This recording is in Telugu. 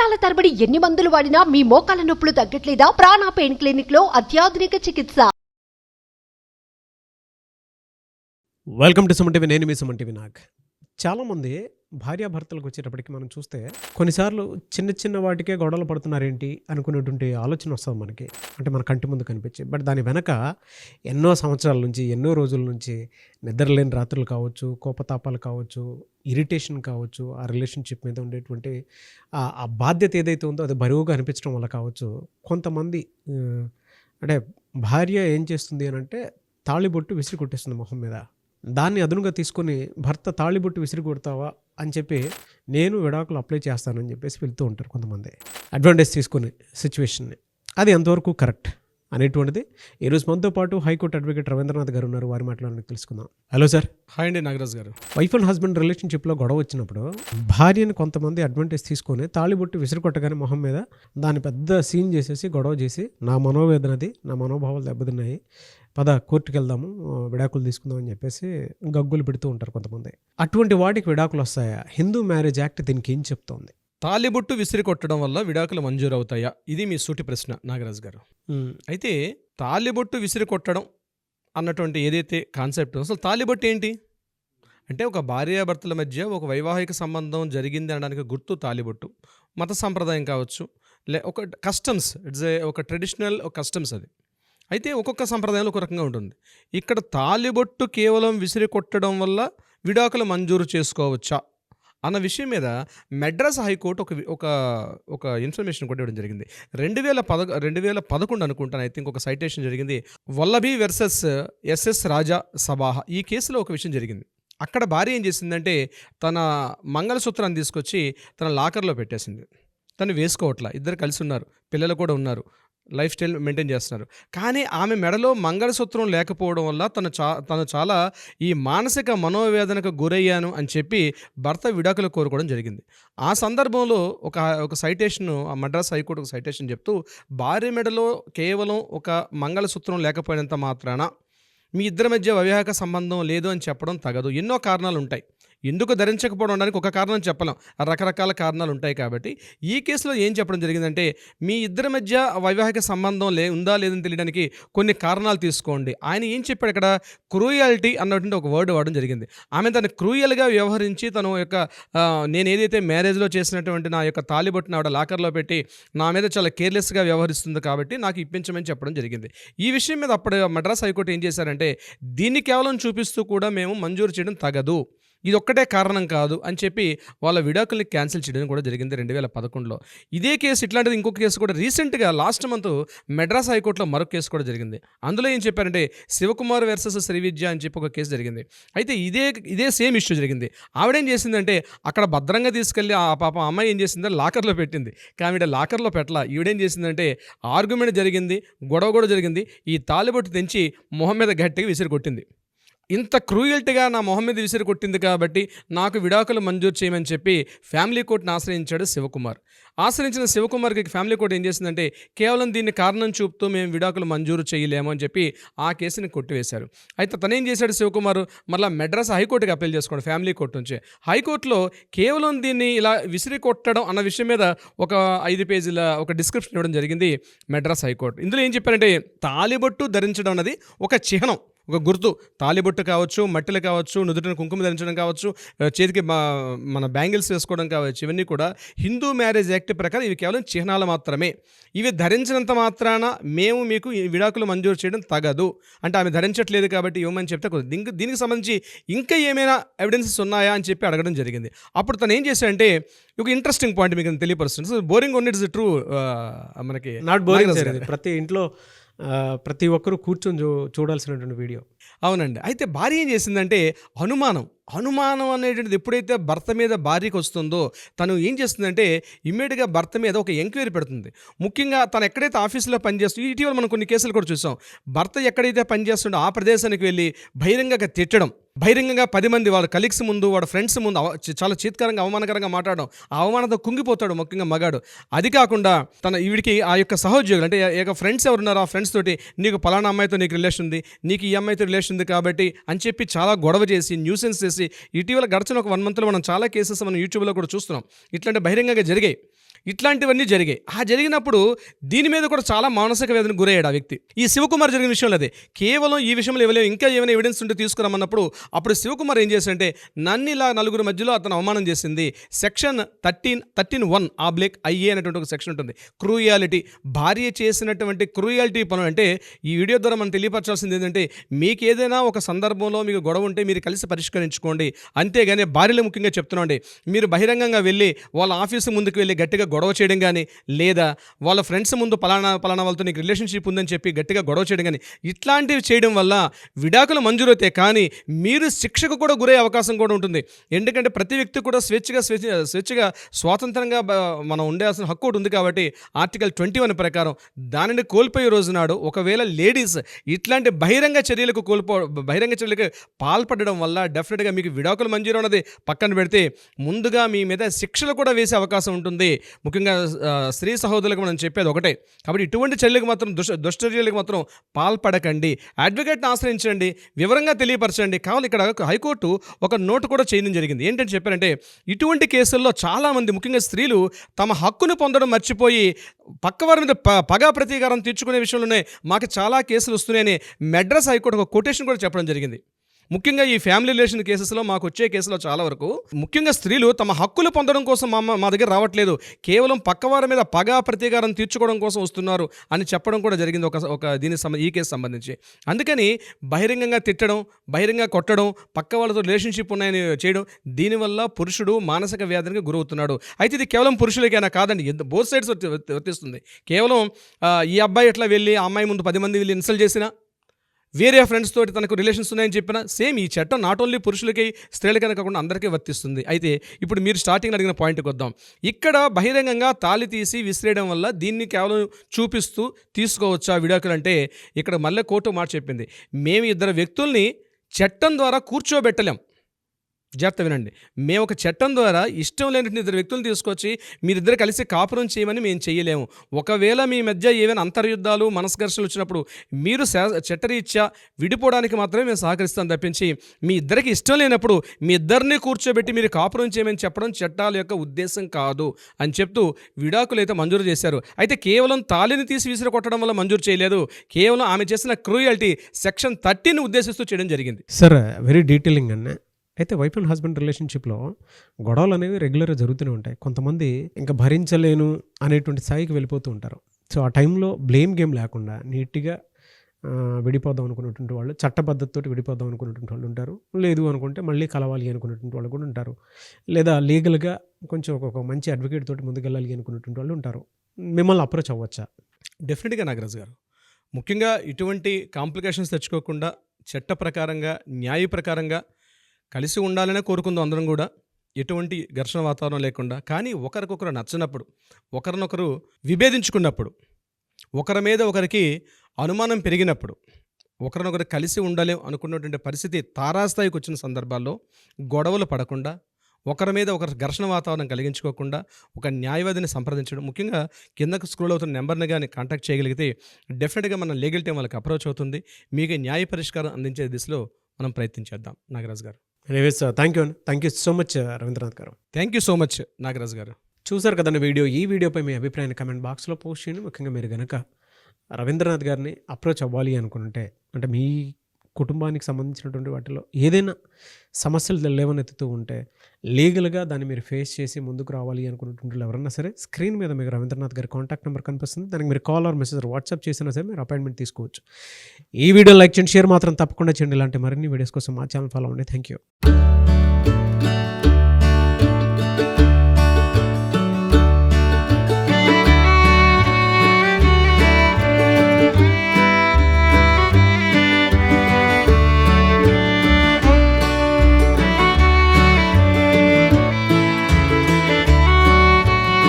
సంవత్సరాల తరబడి ఎన్ని మందులు వాడినా మీ మోకాల నొప్పులు తగ్గట్లేదా? ప్రాణ పెయిన్ క్లినిక్ లో అత్యాధునిక చికిత్స. Welcome to Suman TV. నేను మీ సుమన్ టీవీ. చాలామంది భార్యాభర్తలకు వచ్చేటప్పటికి మనం చూస్తే కొన్నిసార్లు చిన్న చిన్న వాటికే గొడవలు పడుతున్నారేంటి అనుకునేటువంటి ఆలోచన వస్తుంది మనకి, అంటే మన కంటి ముందు కనిపించి. బట్ దాని వెనక ఎన్నో సంవత్సరాల నుంచి, ఎన్నో రోజుల నుంచి నిద్రలేని రాత్రులు కావచ్చు, కోపతాపాలు కావచ్చు, ఇరిటేషన్ కావచ్చు, ఆ రిలేషన్షిప్ మీద ఉండేటువంటి ఆ బాధ్యత ఏదైతే ఉందో అది బరువుగా అనిపించడం వల్ల కావచ్చు. కొంతమంది అంటే భార్య ఏం చేస్తుంది అని అంటే తాళిబొట్టు విసిరి కొట్టేస్తుంది మొహం మీద. దాన్ని అదునుగా తీసుకొని భర్త తాళిబొట్టు విసిరి కొడతావా అని చెప్పి నేను విడాకులు అప్లై చేస్తానని చెప్పేసి వెళ్తూ ఉంటారు కొంతమంది, అడ్వాంటేజ్ తీసుకుని సిచ్యువేషన్ని. అది ఎంతవరకు కరెక్ట్ అనేటువంటిది ఈరోజు మనతో పాటు హైకోర్టు అడ్వకేట్ రవీంద్రనాథ్ గారు ఉన్నారు. వారి మాట్లాడాలని తెలుసుకుందాం. Hello sir. హాయ్ అండి నాగరాజ్ గారు. వైఫ్ అండ్ హస్బెండ్ రిలేషన్షిప్లో గొడవ వచ్చినప్పుడు భార్యని కొంతమంది అడ్వాంటేజ్ తీసుకొని తాళిబొట్టు విసిరి కొట్టగానే మొహం మీద దాన్ని పెద్ద సీన్ చేసేసి గొడవ చేసి నా మనోవేదనది, నా మనోభావాలు దెబ్బతిన్నాయి, పద కోర్టుకి వెళ్దాము, విడాకులు తీసుకుందాం అని చెప్పేసి గగ్గులు పెడుతూ ఉంటారు కొంతమంది. అటువంటి వాటికి విడాకులు వస్తాయా? హిందూ మ్యారేజ్ యాక్ట్ దీనికి ఏం చెప్తోంది? తాలిబొట్టు విసిరి కొట్టడం వల్ల విడాకులు మంజూరు అవుతాయా? ఇది మీ సూటి ప్రశ్న నాగరాజ్ గారు. అయితే తాలిబొట్టు విసిరి కొట్టడం అన్నటువంటి ఏదైతే కాన్సెప్ట్, అసలు తాలిబొట్టు ఏంటి అంటే ఒక భార్యాభర్తల మధ్య ఒక వైవాహిక సంబంధం జరిగింది అనడానికి గుర్తు తాలిబొట్టు. మత సంప్రదాయం కావచ్చు, ఒక కస్టమ్స్, ఇట్స్ ఒక ట్రెడిషనల్ కస్టమ్స్ అది. అయితే ఒక్కొక్క సంప్రదాయంలో ఒక రకంగా ఉంటుంది. ఇక్కడ తాలిబొట్టు కేవలం విసిరి కొట్టడం వల్ల విడాకులు మంజూరు చేసుకోవచ్చా అన్న విషయం మీద మెడ్రాస్ హైకోర్టు ఒక ఇన్ఫర్మేషన్ కూడా ఇవ్వడం జరిగింది. 2011 అనుకుంటాను, ఐ థింక్ ఒక సైటేషన్ జరిగింది. వల్లభి వర్సెస్ ఎస్ఎస్ రాజా సబాహ. ఈ కేసులో ఒక విషయం జరిగింది. అక్కడ భార్య ఏం చేసిందంటే తన మంగళసూత్రాన్ని తీసుకొచ్చి తన లాకర్లో పెట్టేసింది. తను వేసుకోవట్లా, ఇద్దరు కలిసి ఉన్నారు, పిల్లలు కూడా ఉన్నారు, లైఫ్ స్టైల్ మెయింటైన్ చేస్తున్నారు. కానీ ఆమె మెడలో మంగళసూత్రం లేకపోవడం వల్ల తను చాలా ఈ మానసిక మనోవేదనకు గురయ్యాను అని చెప్పి భర్త విడాకులు కోరుకోవడం జరిగింది. ఆ సందర్భంలో ఒక సైటేషన్, మద్రాస్ హైకోర్టు ఒక సైటేషన్ చెప్తూ, భార్య మెడలో కేవలం ఒక మంగళసూత్రం లేకపోయినంత మాత్రాన మీ ఇద్దరి మధ్య వైవాహిక సంబంధం లేదు అని చెప్పడం తగదు. ఎన్నో కారణాలు ఉంటాయి. ఎందుకు ధరించకపోవడం అనడానికి ఒక కారణం చెప్పలేం, రకరకాల కారణాలు ఉంటాయి. కాబట్టి ఈ కేసులో ఏం చెప్పడం జరిగిందంటే, మీ ఇద్దరి మధ్య వైవాహిక సంబంధం ఉందా లేదని తెలియడానికి కొన్ని కారణాలు తీసుకోండి. ఆయన ఏం చెప్పాడు ఇక్కడ, క్రూయాలిటీ అన్నటువంటి ఒక వర్డ్ వాడడం జరిగింది. ఆమె తను క్రూయల్గా వ్యవహరించి తన యొక్క నేను ఏదైతే మ్యారేజ్లో చేసినటువంటి నా యొక్క తాలిబొట్టును ఆవిడ లాకర్లో పెట్టి నా మీద చాలా కేర్లెస్గా వ్యవహరిస్తుంది కాబట్టి నాకు ఇప్పించమని చెప్పడం జరిగింది. ఈ విషయం మీద అప్పుడు మద్రాస్ హైకోర్టు ఏం చేశారంటే, దీన్ని కేవలం చూపిస్తూ కూడా మేము మంజూరు చేయడం తగదు, ఇది ఒక్కటే కారణం కాదు అని చెప్పి వాళ్ళ విడాకుల్ని క్యాన్సిల్ చేయడం కూడా జరిగింది 2011లో. ఇదే కేసు, ఇట్లాంటిది ఇంకొక కేసు కూడా రీసెంట్గా లాస్ట్ మంత్ మెడ్రాస్ హైకోర్టులో మరొక కేసు కూడా జరిగింది. అందులో ఏం చెప్పారంటే శివకుమార్ వర్సెస్ శ్రీవిద్య అని చెప్పి ఒక కేసు జరిగింది. అయితే ఇదే సేమ్ ఇష్యూ జరిగింది. ఆవిడేం చేసిందంటే అక్కడ భద్రంగా తీసుకెళ్ళి ఆ అమ్మాయి ఏం చేసిందంటే లాకర్లో పెట్టింది. కానీ లాకర్లో పెట్టలా. ఈవిడేం చేసిందంటే ఆర్గ్యుమెంట్ జరిగింది, గొడవ కూడా జరిగింది. ఈ తాలిబొట్టు తెంచి మొహం మీద గట్టిగా విసిరి కొట్టింది. ఇంత క్రూయల్టీగా నా మొహం మీద విసిరి కొట్టింది కాబట్టి నాకు విడాకులు మంజూరు చేయమని చెప్పి ఫ్యామిలీ కోర్టును ఆశ్రయించాడు శివకుమార్. ఆశ్రయించిన శివకుమార్కి ఫ్యామిలీ కోర్టు ఏం చేసిందంటే, కేవలం దీన్ని కారణం చూపుతూ మేము విడాకులు మంజూరు చేయలేము అని చెప్పి ఆ కేసుని కొట్టివేశారు. అయితే తనేం చేశాడు శివకుమార్, మళ్ళీ మెడ్రాస్ హైకోర్టుకి అప్పీల్ చేసుకోండి ఫ్యామిలీ కోర్టు నుంచి. హైకోర్టులో కేవలం దీన్ని ఇలా విసిరి కొట్టడం అన్న విషయం మీద ఒక 5 పేజీల ఒక డిస్క్రిప్షన్ ఇవ్వడం జరిగింది మెడ్రాస్ హైకోర్టు. ఇందులో ఏం చెప్పారంటే, తాలిబొట్టు ధరించడం అన్నది ఒక చిహ్నం, ఒక గుర్తు. తాలిబొట్టు కావచ్చు, మట్టెలు కావచ్చు, నుదుటిన కుంకుమ ధరించడం కావచ్చు, చేతికి మన బ్యాంగిల్స్ వేసుకోవడం కావచ్చు, ఇవన్నీ కూడా హిందూ మ్యారేజ్ యాక్ట్ ప్రకారం ఇవి కేవలం చిహ్నాలు మాత్రమే. ఇవి ధరించినంత మాత్రాన మేము మీకు ఈ విడాకులు మంజూరు చేయడం తగదు. అంటే ఆమె ధరించట్లేదు కాబట్టి ఇవ్వమని చెప్తే దీనికి సంబంధించి ఇంకా ఏమైనా ఎవిడెన్సెస్ ఉన్నాయా అని చెప్పి అడగడం జరిగింది. అప్పుడు తను ఏం చేశాడంటే ఒక ఇంట్రెస్టింగ్ పాయింట్ మీకు తెలియపరుస్తుంది. So boring only it's true, మనకి నాట్ బోరింగ్. ప్రతి ఇంట్లో ప్రతి ఒక్కరూ కూర్చొని చూడాల్సినటువంటి వీడియో. అవునండి. అయితే భార్య ఏం చేసిందంటే అనుమానం అనేటువంటిది ఎప్పుడైతే భర్త మీద భార్యకు వస్తుందో తను ఏం చేస్తుందంటే ఇమ్మీడియట్గా భర్త మీద ఒక ఎంక్వైరీ పెడుతుంది. ముఖ్యంగా తను ఎక్కడైతే ఆఫీసులో పనిచేస్తుందో, ఇటీవల మనం కొన్ని కేసులు కూడా చూసాం, భర్త ఎక్కడైతే పనిచేస్తుండో ఆ ప్రదేశానికి వెళ్ళి బహిరంగంగా తిట్టడం, బహిరంగంగా 10 మంది వాళ్ళ కలీగ్స్ ముందు, వాడు ఫ్రెండ్స్ ముందు చాలా చీత్కరంగా అవమానకరంగా మాట్లాడడం, ఆ అవమానంతో కుంగిపోతాడు ముఖ్యంగా మగాడు. అది కాకుండా వీడికి ఆ యొక్క సహోద్యోగులు అంటే ఫ్రెండ్స్ ఎవరున్నారో ఆ ఫ్రెండ్స్ తోటి, నీకు పలానా అమ్మాయితో నీకు రిలేషన్ ఉంది, నీకు ఈ అమ్మాయితో రిలేషన్ ఉంది కాబట్టి అని చెప్పి చాలా గొడవ చేసి న్యూసెన్స్ చేసి ఇటీవల గడిచిన ఒక 1 monthలో మనం చాలా కేసెస్ మనం యూట్యూబ్లో కూడా చూస్తున్నాం. ఇట్లాంటి బహిరంగంగా జరిగాయి. ఇట్లాంటివన్నీ జరిగాయి. జరిగినప్పుడు దీని మీద కూడా చాలా మానసిక వేదనకు గురయ్యాడు ఆ వ్యక్తి. ఈ శివకుమార్ జరిగిన విషయంలో అదే. కేవలం ఈ విషయంలో ఇవ్వలేవు, ఇంకా ఏమైనా ఎవిడెన్స్ ఉంటే తీసుకురమ్మన్నప్పుడు అప్పుడు శివకుమార్ ఏం చేశాడంటే, నన్ను ఇలా నలుగురు మధ్యలో అతను అవమానం చేసింది, సెక్షన్ 13(1)IA అనేటువంటి ఒక సెక్షన్ ఉంటుంది. క్రూయాలిటీ, భార్య చేసినటువంటి క్రూయాలిటీ పనులు. అంటే ఈ వీడియో ద్వారా మనం తెలియపరచాల్సింది ఏంటంటే, మీకు ఏదైనా ఒక సందర్భంలో మీకు గొడవ ఉంటే మీరు కలిసి పరిష్కరించుకోండి. అంతేగాని భార్యలు ముఖ్యంగా చెప్తున్నాండి, మీరు బహిరంగంగా వెళ్ళి వాళ్ళ ఆఫీసు ముందుకు వెళ్ళి గట్టిగా గొడవ చేయడం కానీ, లేదా వాళ్ళ ఫ్రెండ్స్ ముందు పలానా వాళ్ళతో నీకు రిలేషన్షిప్ ఉందని చెప్పి గట్టిగా గొడవ చేయడం కానీ, ఇట్లాంటివి చేయడం వల్ల విడాకులు మంజూరవుతాయి. కానీ మీరు శిక్షకు కూడా గురయ్యే అవకాశం కూడా ఉంటుంది. ఎందుకంటే ప్రతి వ్యక్తి కూడా స్వేచ్ఛగా స్వాతంత్రంగా మనం ఉండాల్సిన హక్కు ఒకటి ఉంది. కాబట్టి ఆర్టికల్ 21 ప్రకారం దానిని కోల్పోయే రోజు నాడు ఒకవేళ లేడీస్ ఇట్లాంటి బహిరంగ చర్యలకు పాల్పడడం వల్ల డెఫినెట్గా మీకు విడాకులు మంజూరు అన్నది పక్కన పెడితే, ముందుగా మీ మీద శిక్షలు కూడా వేసే అవకాశం ఉంటుంది. ముఖ్యంగా స్త్రీ సహోదరులకు మనం చెప్పేది ఒకటే. కాబట్టి ఇటువంటి చర్యలకు మాత్రం దుశ్చర్యలకు మాత్రం పాల్పడకండి. అడ్వకేట్ని ఆశ్రయించండి, వివరంగా తెలియపరచండి. కావాలి ఇక్కడ హైకోర్టు ఒక నోటు కూడా చేయడం జరిగింది. ఏంటంటే చెప్పారంటే, ఇటువంటి కేసుల్లో చాలామంది ముఖ్యంగా స్త్రీలు తమ హక్కును పొందడం మర్చిపోయి పక్కవారి మీద పగా ప్రతీకారం తీర్చుకునే విషయంలోనే మాకు చాలా కేసులు వస్తున్నాయని మెడ్రాస్ హైకోర్టు ఒక కొటేషన్ కూడా చెప్పడం జరిగింది. ముఖ్యంగా ఈ ఫ్యామిలీ రిలేషన్ కేసెస్లో మాకు వచ్చే కేసులో చాలా వరకు ముఖ్యంగా స్త్రీలు తమ హక్కులు పొందడం కోసం మా దగ్గర రావట్లేదు, కేవలం పక్కవారి మీద పగా ప్రతీకారం తీర్చుకోవడం కోసం వస్తున్నారు అని చెప్పడం కూడా జరిగింది ఈ కేసు సంబంధించి. అందుకని బహిరంగంగా తిట్టడం, బహిరంగంగా కొట్టడం, పక్క వాళ్ళతో రిలేషన్షిప్ ఉన్నాయని చేయడం, దీనివల్ల పురుషుడు మానసిక వ్యాధికి గురవుతున్నాడు. అయితే ఇది కేవలం పురుషులకైనా కాదండి, బోత్ సైడ్స్ వర్తిస్తుంది. కేవలం ఈ అబ్బాయి ఎట్లా వెళ్ళి ఆ అమ్మాయి ముందు 10 మంది వెళ్ళి ఇన్సల్ట్ చేసినా, వేరే ఫ్రెండ్స్ తోటి తనకు రిలేషన్స్ ఉన్నాయని చెప్పినా, సేమ్ ఈ చట్టం నాట్ ఓన్లీ పురుషులకి స్త్రీలకైనా కాకుండా అందరికీ వర్తిస్తుంది. అయితే ఇప్పుడు మీరు స్టార్టింగ్ అడిగిన పాయింట్కి వద్దాం. ఇక్కడ బహిరంగంగా తాళి తీసి విసిరేయడం వల్ల దీన్ని కేవలం చూపిస్తూ తీసుకోవచ్చా విడాకులు అంటే, ఇక్కడ మళ్ళీ కోర్టు మాట చెప్పింది, మేము ఇద్దరు వ్యక్తుల్ని చట్టం ద్వారా కూర్చోబెట్టలేం. జాగ్రత్త వినండి, మేము ఒక చట్టం ద్వారా ఇష్టం లేని ఇద్దరు వ్యక్తులను తీసుకొచ్చి మీరిద్దరు కలిసి కాపురం చేయమని మేము చేయలేము. ఒకవేళ మీ మధ్య ఏమైనా అంతర్యుద్ధాలు, మనస్ఘర్షణలు వచ్చినప్పుడు మీరు చట్టరీత్యా విడిపోవడానికి మాత్రమే మేము సహకరిస్తాం తప్పించి, మీ ఇద్దరికి ఇష్టం లేనప్పుడు మీ ఇద్దరిని కూర్చోబెట్టి మీరు కాపురం చేయమని చెప్పడం చట్టాల యొక్క ఉద్దేశం కాదు అని చెప్తూ విడాకులు అయితే మంజూరు చేశారు. అయితే కేవలం తాళిని తీసి విసిరి కొట్టడం వల్ల మంజూరు చేయలేదు, కేవలం ఆమె చేసిన క్రూయల్టీ సెక్షన్ 13 ఉద్దేశిస్తూ చేయడం జరిగింది. సార్ వెరీ డీటెయిలింగ్ అన్న. అయితే వైఫ్ అండ్ హస్బెండ్ రిలేషన్షిప్లో గొడవలు అనేవి రెగ్యులర్గా జరుగుతూనే ఉంటాయి. కొంతమంది ఇంకా భరించలేను అనేటువంటి స్థాయికి వెళ్ళిపోతూ ఉంటారు. సో ఆ టైంలో బ్లేమ్ గేమ్ లేకుండా నీట్గా విడిపోదాం అనుకున్నటువంటి వాళ్ళు, చట్టబద్ధతతో విడిపోదాం అనుకున్నటువంటి వాళ్ళు ఉంటారు. లేదు అనుకుంటే మళ్ళీ కలవాలి అనుకున్నటువంటి వాళ్ళు కూడా ఉంటారు. లేదా లీగల్గా కొంచెం ఒక మంచి అడ్వకేట్ తోటి ముందుకెళ్ళాలి అనుకున్నటువంటి వాళ్ళు ఉంటారు. మిమ్మల్ని అప్రోచ్ అవ్వచ్చా? డెఫినెట్గా నాగరాజు గారు, ముఖ్యంగా ఇటువంటి కాంప్లికేషన్స్ తెచ్చుకోకుండా చట్ట ప్రకారంగా, న్యాయ ప్రకారంగా కలిసి ఉండాలనే కోరుకుందాం అందరం కూడా, ఎటువంటి ఘర్షణ వాతావరణం లేకుండా. కానీ ఒకరికొకరు నచ్చినప్పుడు, ఒకరినొకరు విభేదించుకున్నప్పుడు, ఒకరి మీద ఒకరికి అనుమానం పెరిగినప్పుడు, ఒకరినొకరు కలిసి ఉండలేం అనుకున్నటువంటి పరిస్థితి తారాస్థాయికి వచ్చిన సందర్భాల్లో గొడవలు పడకుండా, ఒకరి మీద ఒకరు ఘర్షణ వాతావరణం కలిగించుకోకుండా ఒక న్యాయవాదిని సంప్రదించడం, ముఖ్యంగా కిందకు స్క్రోల్ అవుతున్న నెంబర్ని కానీ కాంటాక్ట్ చేయగలిగితే డెఫినెట్గా మన లీగల్ టీం వాళ్ళకి అప్రోచ్ అవుతుంది. మీకు న్యాయ పరిష్కారం అందించే దిశలో మనం ప్రయత్నించేద్దాం. నాగరాజు గారు, anyways thank you so much Ravindranath గారు. Thank you so much Nagaraju గారు. చూసారు కదండి వీడియో. ఈ వీడియోపై మీ అభిప్రాయాన్ని కమెంట్ బాక్స్లో పోస్ట్ చేయండి. ముఖ్యంగా మీరు కనుక రవీంద్రనాథ్ గారిని అప్రోచ్ అవ్వాలి అనుకుంటే, అంటే మీ కుటుంబానికి సంబంధించినటువంటి వాటిలో ఏదైనా సమస్యలు లేవనెత్తుతూ ఉంటే లీగల్గా దాన్ని మీరు ఫేస్ చేసి ముందుకు రావాలి అనుకున్నటువంటి ఎవరన్నా సరే, స్క్రీన్ మీద మీకు రవీంద్రనాథ్ గారి కాంటాక్ట్ నెంబర్ కనిపిస్తుంది. దానికి మీరు కాల్ ఆర్ మెసేజ్ వాట్సాప్ చేసినా సరే మీరు అపాయింట్మెంట్ తీసుకోవచ్చు. ఈ వీడియో లైక్ చేయండి, షేర్ మాత్రం తప్పకుండా చేయండి. ఇలాంటి మరిన్ని వీడియోస్ కోసం మా ఛానల్ ఫాలో అవ్వండి. Thank you.